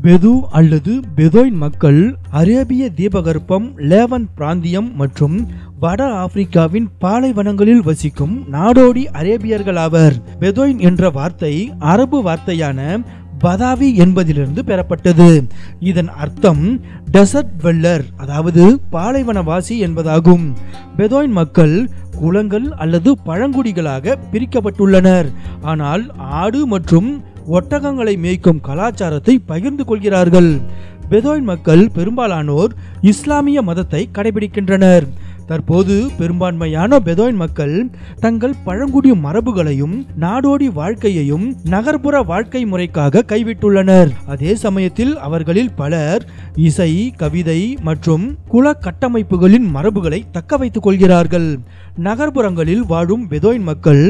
பெது அல்லது பெதோயின் மக்கள் அரேபிய தீபகற்பம், லேவன் பிராந்தியம் மற்றும் வட ஆப்பிரிக்காவின் பாலைவனங்களில் வசிக்கும் நாடோடி அரேபியர்கள் ஆவர். பெதோயின் என்ற வார்த்தை அரபு வார்த்தையான பதாவி என்பதிலிருந்து பெறப்பட்டது. இதன் அர்த்தம் டெசர்ட் வெல்லர், அதாவது பாலைவனவாசி என்பதாகும். பெதோயின் மக்கள் குலங்கள் அல்லது பழங்குடிகளாக பிரிக்கப்பட்டுள்ளனர். ஆனால் ஆடு மற்றும் ஒட்டகங்களை மேய்க்கும் கலாச்சாரத்தை பகிர்ந்து கொள்கிறார்கள். பெதோயின் மக்கள் பெரும்பாலானோர் இஸ்லாமிய மதத்தை கடைபிடிக்கின்றனர். தற்போது பெரும்பான்மையான பெதோயின் மக்கள் தங்கள் பழங்குடி மரபுகளையும் நாடோடி வாழ்க்கையையும் நகர்ப்புற வாழ்க்கை முறைக்காக கைவிட்டுள்ளனர். அதே சமயத்தில் அவர்களில் பலர் இசை, கவிதை மற்றும் குல கட்டமைப்புகளின் மரபுகளை தக்க வைத்துக் கொள்கிறார்கள். நகர்ப்புறங்களில் வாழும் பெதோயின் மக்கள்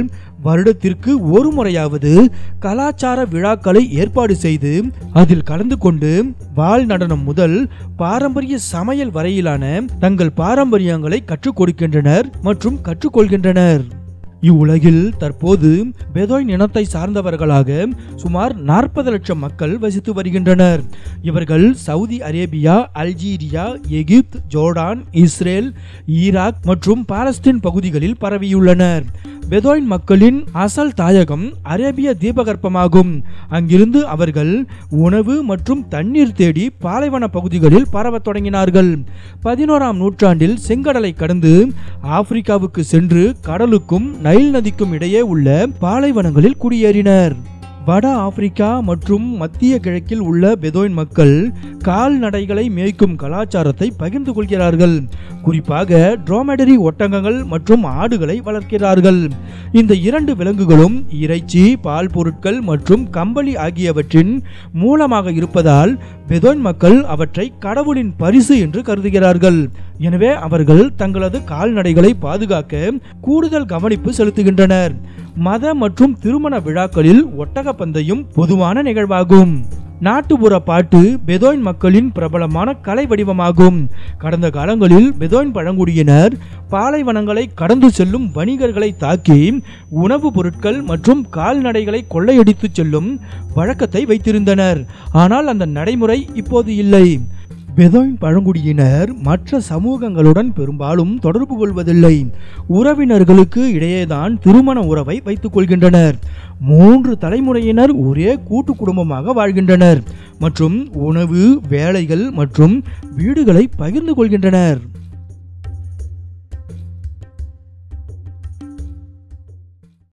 வருடத்திற்கு ஒரு முறையாவது கலாச்சார விழாக்களை ஏற்பாடு செய்து அதில் கலந்து கொண்டு வாள் நடனம் முதல் பாரம்பரிய சமையல் வரையிலான தங்கள் பாரம்பரியங்களை கற்றுக் கொடுக்கின்றனர் மற்றும் கற்றுக்கொள்கின்றனர். இவ்வுலகில் தற்போது பெதோயின் இனத்தை சார்ந்தவர்களாக சுமார் 40 லட்சம் மக்கள் வசித்து வருகின்றனர். இவர்கள் சவுதி அரேபியா, அல்ஜீரியா, எகிப்து, ஜோர்டான், இஸ்ரேல், ஈராக் மற்றும் பாலஸ்தீன் பகுதிகளில் பரவியுள்ளனர். பெதோயின் மக்களின் அசல் தாயகம் அரேபிய தீபகற்பமாகும். அங்கிருந்து அவர்கள் உணவு மற்றும் தண்ணீர் தேடி பாலைவன பகுதிகளில் பரவத் தொடங்கினார்கள். 11ஆம் நூற்றாண்டில் செங்கடலை கடந்து ஆப்பிரிக்காவுக்கு சென்று கடலுக்கும் நைல் நதிக்கும் இடையே உள்ள பாலைவனங்களில் குடியேறினர். வட ஆப்பிரிக்கா மற்றும் மத்திய கிழக்கில் உள்ள பெதோயின் மக்கள் கால்நடைகளை மேய்க்கும் கலாச்சாரத்தை பகிர்ந்து கொள்கிறார்கள். குறிப்பாக ட்ரோமெடரி ஒட்டகங்கள் மற்றும் ஆடுகளை வளர்க்கிறார்கள். இந்த இரண்டு விலங்குகளும் இறைச்சி, பால் பொருட்கள் மற்றும் கம்பளி ஆகியவற்றின் மூலமாக இருப்பதால் பெதோயின் மக்கள் அவற்றை கடவுளின் பரிசு என்று கருதுகிறார்கள். எனவே அவர்கள் தங்களது கால்நடைகளை பாதுகாக்க கூடுதல் கவனிப்பு செலுத்துகின்றனர். மத மற்றும் திருமண விழாக்களில் ஒட்டக பந்தயம் பொதுவான நிகழ்வாகும். நாட்டுப்புற பாட்டு பெதோயின் மக்களின் பிரபலமான கலை வடிவமாகும். கடந்த காலங்களில் பெதோயின் பழங்குடியினர் பாலைவனங்களை கடந்து செல்லும் வணிகர்களை தாக்கி உணவுப் பொருட்கள் மற்றும் கால்நடைகளை கொள்ளையடித்து செல்லும் வழக்கத்தை வைத்திருந்தனர். ஆனால் அந்த நடைமுறை இப்போது இல்லை. பெதோயின் பழங்குடியினர் மற்ற சமூகங்களுடன் பெரும்பாலும் தொடர்பு கொள்வதில்லை. உறவினர்களுக்கு இடையேதான் திருமண உறவை வைத்துக் கொள்கின்றனர். 3 தலைமுறையினர் ஒரே கூட்டு குடும்பமாக வாழ்கின்றனர் மற்றும் உணவு, வேலைகள் மற்றும் வீடுகளை பகிர்ந்து கொள்கின்றனர்.